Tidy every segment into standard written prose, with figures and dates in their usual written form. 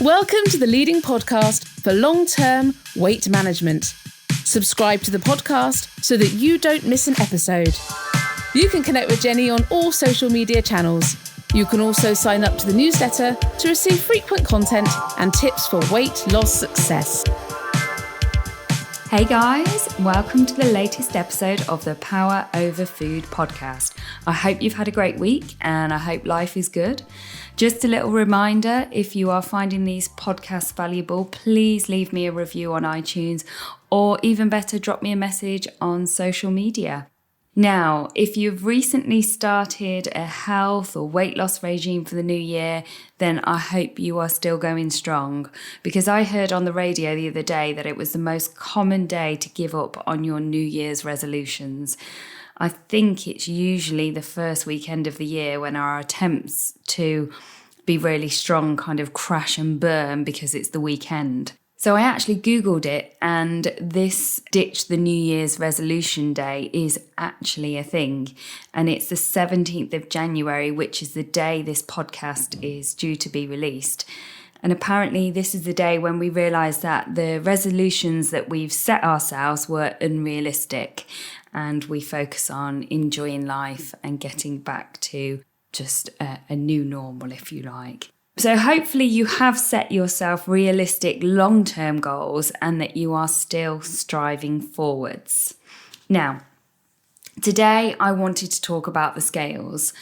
Welcome to the leading podcast for long-term weight management. Subscribe to the podcast so that you don't miss an episode. You can connect with Jenny on all social media channels. You can also sign up to the newsletter to receive frequent content and tips for weight loss success. Hey guys, welcome to the latest episode of the Power Over Food podcast. I hope you've had a great week and I hope life is good. Just a little reminder, if you are finding these podcasts valuable, please leave me a review on iTunes or even better, drop me a message on social media. Now, if you've recently started a health or weight loss regime for the new year, then I hope you are still going strong, because I heard on the radio the other day that it was the most common day to give up on your New Year's resolutions. I think it's usually the first weekend of the year when our attempts to be really strong kind of crash and burn because it's the weekend. So I actually Googled it, and this Ditch the New Year's Resolution Day is actually a thing. And it's the 17th of January, which is the day this podcast is due to be released. And apparently this is the day when we realise that the resolutions that we've set ourselves were unrealistic, and we focus on enjoying life and getting back to just a new normal, if you like. So hopefully you have set yourself realistic long-term goals and that you are still striving forwards. Now, today I wanted to talk about the scales,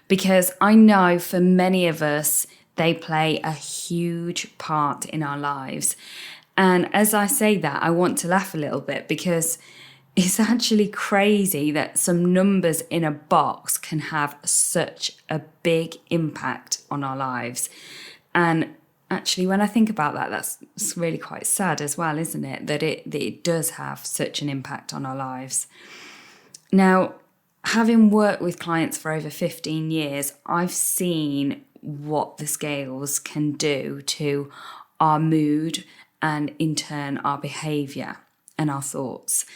because I know for many of us, they play a huge part in our lives. And as I say that, I want to laugh a little bit, because it's actually crazy that some numbers in a box can have such a big impact on our lives. And actually, when I think about that, that's really quite sad as well, isn't it? That it does have such an impact on our lives. Now, having worked with clients for over 15 years, I've seen what the scales can do to our mood and in turn our behaviour and our thoughts.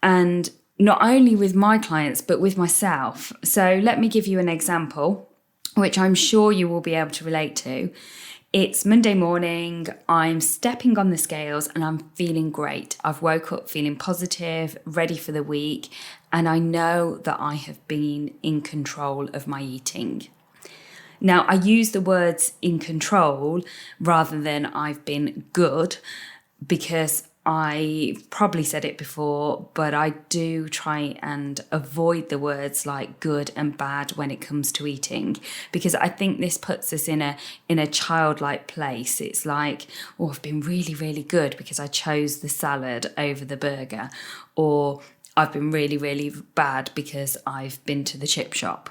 And not only with my clients, but with myself. So let me give you an example, which I'm sure you will be able to relate to. It's Monday morning, I'm stepping on the scales and I'm feeling great. I've woke up feeling positive, ready for the week, and I know that I have been in control of my eating. Now, I use the words in control rather than I've been good, because I probably said it before, but I do try and avoid the words like good and bad when it comes to eating, because I think this puts us in a childlike place. It's like, oh, I've been really, really good because I chose the salad over the burger, or I've been really, really bad because I've been to the chip shop.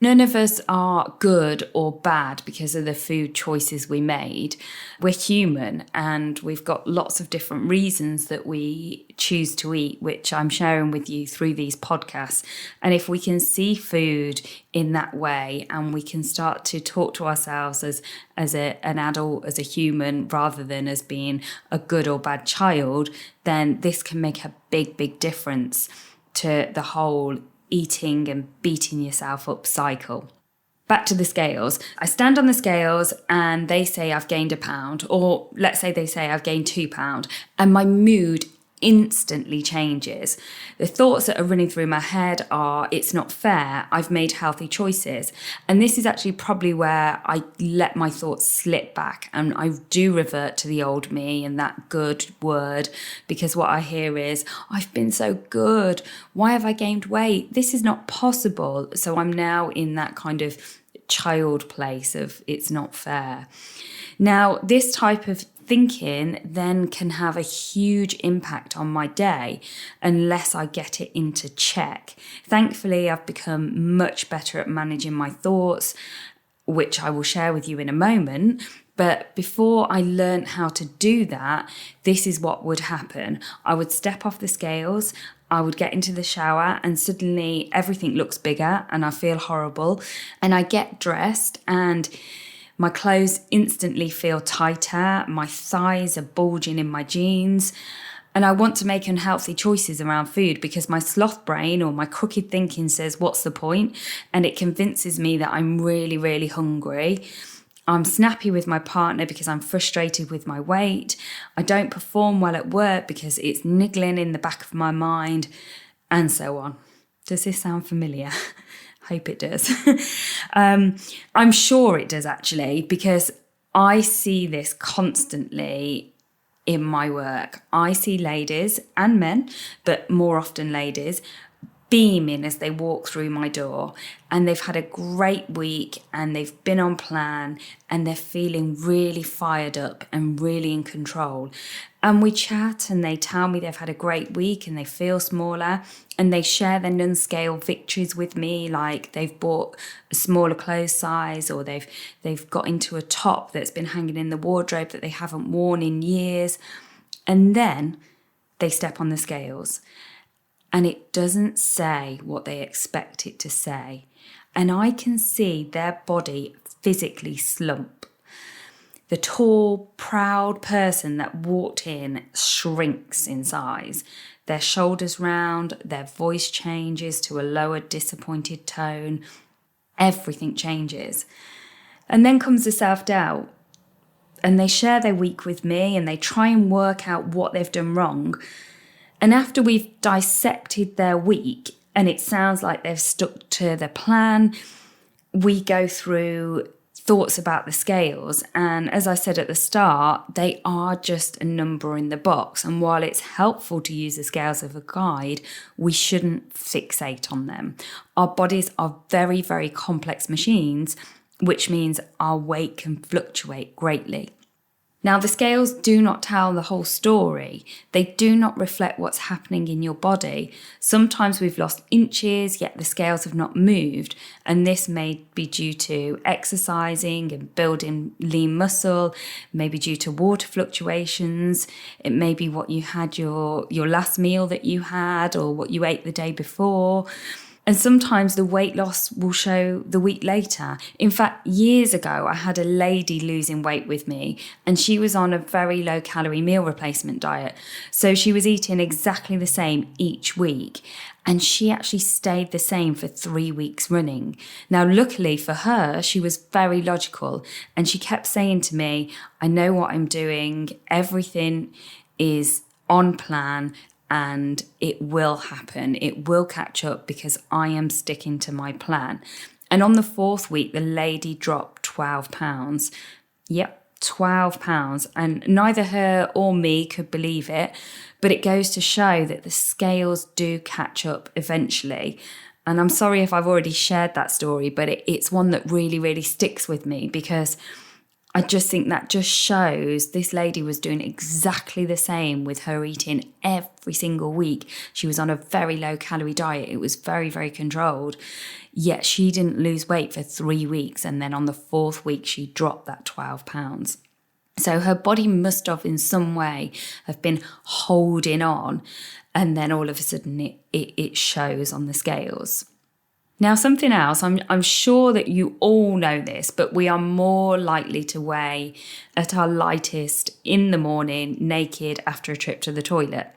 None of us are good or bad because of the food choices we made. We're human and we've got lots of different reasons that we choose to eat, which I'm sharing with you through these podcasts. And if we can see food in that way and we can start to talk to ourselves as an adult, as a human, rather than as being a good or bad child, then this can make a big, big difference to the whole eating and beating yourself up cycle. Back to the scales. I stand on the scales and they say I've gained a pound, or let's say they say I've gained 2 pounds, and my mood instantly changes. The thoughts that are running through my head are, it's not fair, I've made healthy choices. And this is actually probably where I let my thoughts slip back and I do revert to the old me and that good word, because what I hear is, I've been so good, why have I gained weight? This is not possible. So I'm now in that kind of child place of it's not fair. Now, this type of thinking then can have a huge impact on my day unless I get it into check. Thankfully, I've become much better at managing my thoughts, which I will share with you in a moment. But before I learned how to do that, this is what would happen. I would step off the scales, I would get into the shower, and suddenly everything looks bigger and I feel horrible. And I get dressed and my clothes instantly feel tighter, my thighs are bulging in my jeans, and I want to make unhealthy choices around food because my sloth brain or my crooked thinking says, what's the point? And it convinces me that I'm really, really hungry. I'm snappy with my partner because I'm frustrated with my weight. I don't perform well at work because it's niggling in the back of my mind, and so on. Does this sound familiar? Hope it does. I'm sure it does actually, because I see this constantly in my work. I see ladies and men, but more often ladies, beaming as they walk through my door, and they've had a great week and they've been on plan and they're feeling really fired up and really in control. And we chat and they tell me they've had a great week and they feel smaller, and they share their non-scale victories with me, like they've bought a smaller clothes size, or they've got into a top that's been hanging in the wardrobe that they haven't worn in years. And then they step on the scales, and it doesn't say what they expect it to say. And I can see their body physically slump. The tall, proud person that walked in shrinks in size. Their shoulders round, their voice changes to a lower, disappointed tone. Everything changes. And then comes the self-doubt. And they share their week with me and they try and work out what they've done wrong. And after we've dissected their week and it sounds like they've stuck to the plan, we go through thoughts about the scales. And as I said at the start, they are just a number in the box. And while it's helpful to use the scales as a guide, we shouldn't fixate on them. Our bodies are very, very complex machines, which means our weight can fluctuate greatly. Now, the scales do not tell the whole story. They do not reflect what's happening in your body. Sometimes we've lost inches, yet the scales have not moved. And this may be due to exercising and building lean muscle, maybe due to water fluctuations. It may be what you had your last meal that you had, or what you ate the day before. And sometimes the weight loss will show the week later. In fact, years ago, I had a lady losing weight with me, and she was on a very low calorie meal replacement diet. So she was eating exactly the same each week. And she actually stayed the same for 3 weeks running. Now, luckily for her, she was very logical. And she kept saying to me, I know what I'm doing. Everything is on plan. And it will happen. It will catch up because I am sticking to my plan. And on the 4th week, the lady dropped 12 pounds. Yep, 12 pounds. And neither her or me could believe it. But it goes to show that the scales do catch up eventually. And I'm sorry if I've already shared that story, but it's one that really, really sticks with me, because I just think that just shows this lady was doing exactly the same with her eating every single week. She was on a very low calorie diet. It was very, very controlled. Yet she didn't lose weight for 3 weeks. And then on the 4th week, she dropped that 12 pounds. So her body must have in some way have been holding on. And then all of a sudden it shows on the scales. Now, something else, I'm sure that you all know this, but we are more likely to weigh at our lightest in the morning, naked after a trip to the toilet.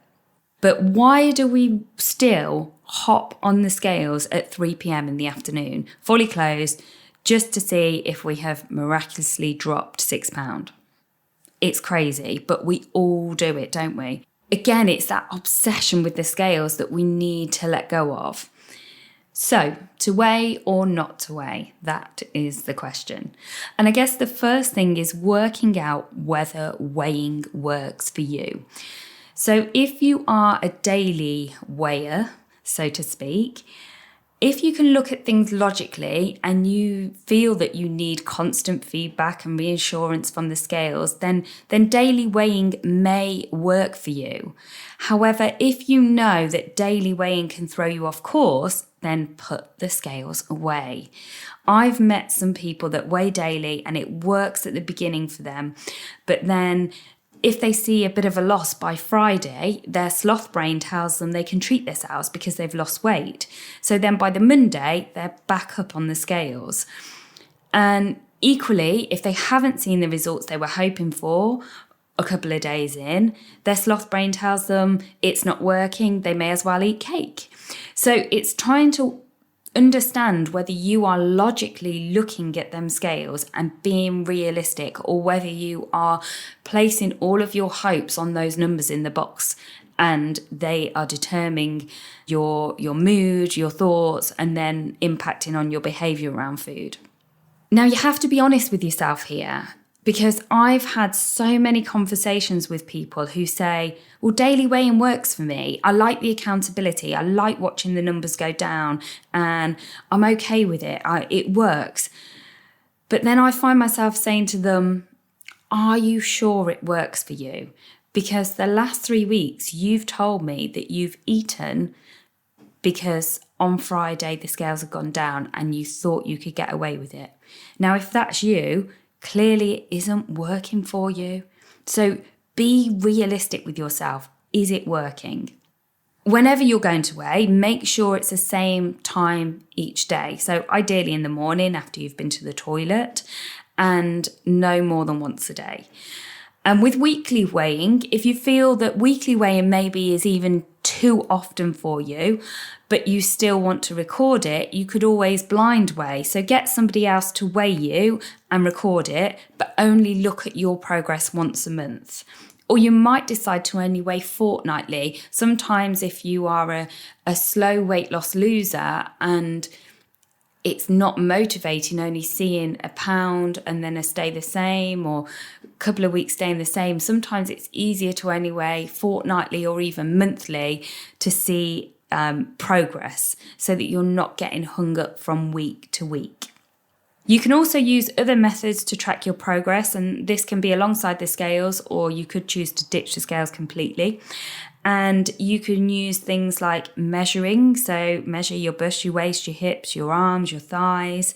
But why do we still hop on the scales at 3 p.m. in the afternoon, fully clothed, just to see if we have miraculously dropped 6 pounds? It's crazy, but we all do it, don't we? Again, it's that obsession with the scales that we need to let go of. So, to weigh or not to weigh, that is the question. And I guess the first thing is working out whether weighing works for you. So if you are a daily weigher, so to speak, if you can look at things logically and you feel that you need constant feedback and reassurance from the scales, then daily weighing may work for you. However, if you know that daily weighing can throw you off course, then put the scales away. I've met some people that weigh daily and it works at the beginning for them, but then if they see a bit of a loss by Friday, their sloth brain tells them they can treat themselves because they've lost weight. So then by the Monday, they're back up on the scales. And equally, if they haven't seen the results they were hoping for a couple of days in, their sloth brain tells them it's not working, they may as well eat cake. So it's trying to understand whether you are logically looking at them scales and being realistic, or whether you are placing all of your hopes on those numbers in the box and they are determining your mood, your thoughts, and then impacting on your behaviour around food. Now, you have to be honest with yourself here, because I've had so many conversations with people who say, well, daily weighing works for me. I like the accountability. I like watching the numbers go down and I'm okay with it. It works. But then I find myself saying to them, are you sure it works for you? Because the last 3 weeks, you've told me that you've eaten because on Friday the scales have gone down and you thought you could get away with it. Now, if that's you, clearly it isn't working for you. So be realistic with yourself. Is it working? Whenever you're going to weigh, make sure it's the same time each day. So ideally in the morning after you've been to the toilet, and no more than once a day. And with weekly weighing, if you feel that weekly weighing maybe is even too often for you, but you still want to record it, you could always blind weigh. So get somebody else to weigh you and record it, but only look at your progress once a month. Or you might decide to only weigh fortnightly. Sometimes if you are a slow weight loss loser and it's not motivating only seeing a pound and then a stay the same, or a couple of weeks staying the same, sometimes it's easier to only weigh fortnightly or even monthly to see progress, so that you're not getting hung up from week to week. You can also use other methods to track your progress, and this can be alongside the scales, or you could choose to ditch the scales completely. And you can use things like measuring, so measure your bust, your waist, your hips, your arms, your thighs.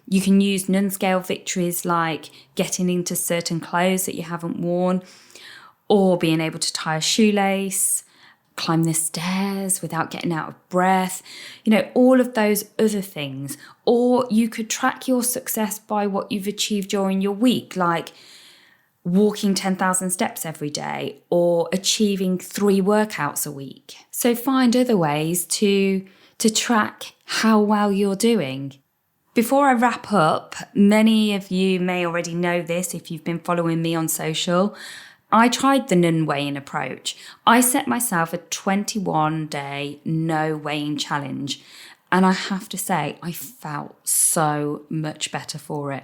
You can use non-scale victories like getting into certain clothes that you haven't worn, or being able to tie a shoelace, climb the stairs without getting out of breath, all of those other things. Or you could track your success by what you've achieved during your week, like walking 10,000 steps every day or achieving 3 workouts a week. So find other ways to track how well you're doing. Before I wrap up, many of you may already know this if you've been following me on social. I tried the non-weighing approach. I set myself a 21-day no weighing challenge, and I have to say I felt so much better for it.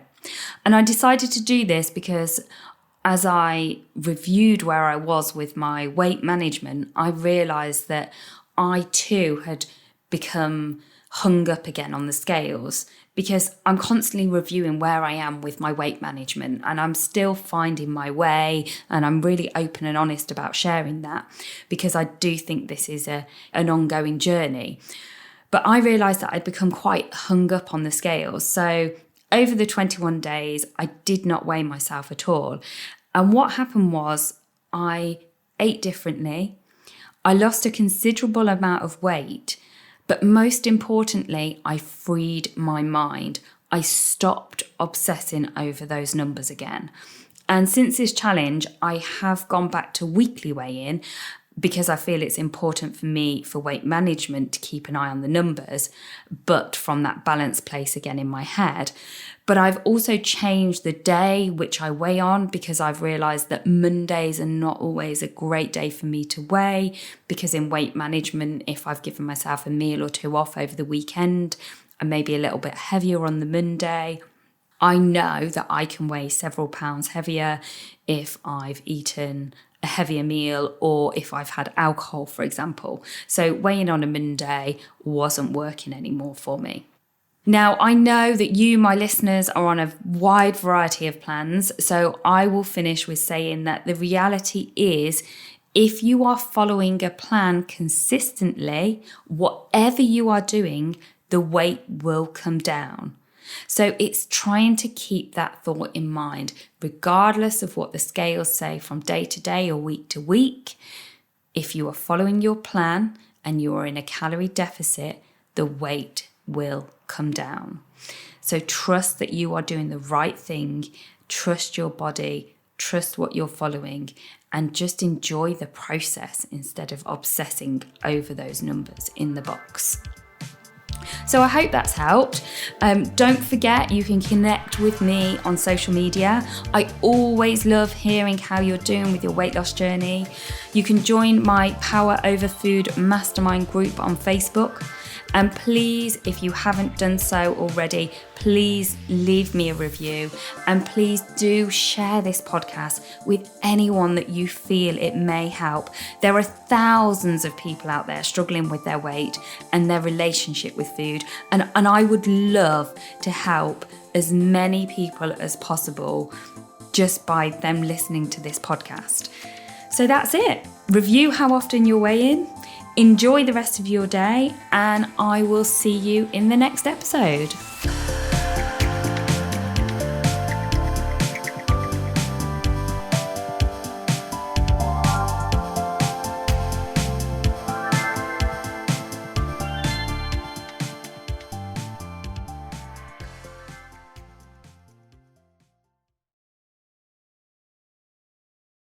And I decided to do this because as I reviewed where I was with my weight management, I realised that I too had become hung up again on the scales, because I'm constantly reviewing where I am with my weight management, and I'm still finding my way, and I'm really open and honest about sharing that, because I do think this is an ongoing journey. But I realised that I'd become quite hung up on the scales. So over the 21 days, I did not weigh myself at all. And what happened was I ate differently. I lost a considerable amount of weight, but most importantly, I freed my mind. I stopped obsessing over those numbers again. And since this challenge, I have gone back to weekly weigh-in, because I feel it's important for me for weight management to keep an eye on the numbers, but from that balanced place again in my head. But I've also changed the day which I weigh on, because I've realised that Mondays are not always a great day for me to weigh, because in weight management, if I've given myself a meal or 2 off over the weekend, I may be a little bit heavier on the Monday. I know that I can weigh several pounds heavier if I've eaten a heavier meal or if I've had alcohol, for example. So weighing on a Monday wasn't working anymore for me. Now, I know that you, my listeners, are on a wide variety of plans, so I will finish with saying that the reality is, if you are following a plan consistently, whatever you are doing, the weight will come down. So it's trying to keep that thought in mind, regardless of what the scales say from day to day or week to week. If you are following your plan and you are in a calorie deficit, the weight will come down. So trust that you are doing the right thing, trust your body, trust what you're following, and just enjoy the process instead of obsessing over those numbers in the box. So I hope that's helped. Don't forget, you can connect with me on social media. I always love hearing how you're doing with your weight loss journey. You can join my Power Over Food Mastermind group on Facebook. And please, if you haven't done so already, please leave me a review, and please do share this podcast with anyone that you feel it may help. There are thousands of people out there struggling with their weight and their relationship with food, and I would love to help as many people as possible just by them listening to this podcast. So that's it. Review how often you're weighing. Enjoy the rest of your day, and I will see you in the next episode.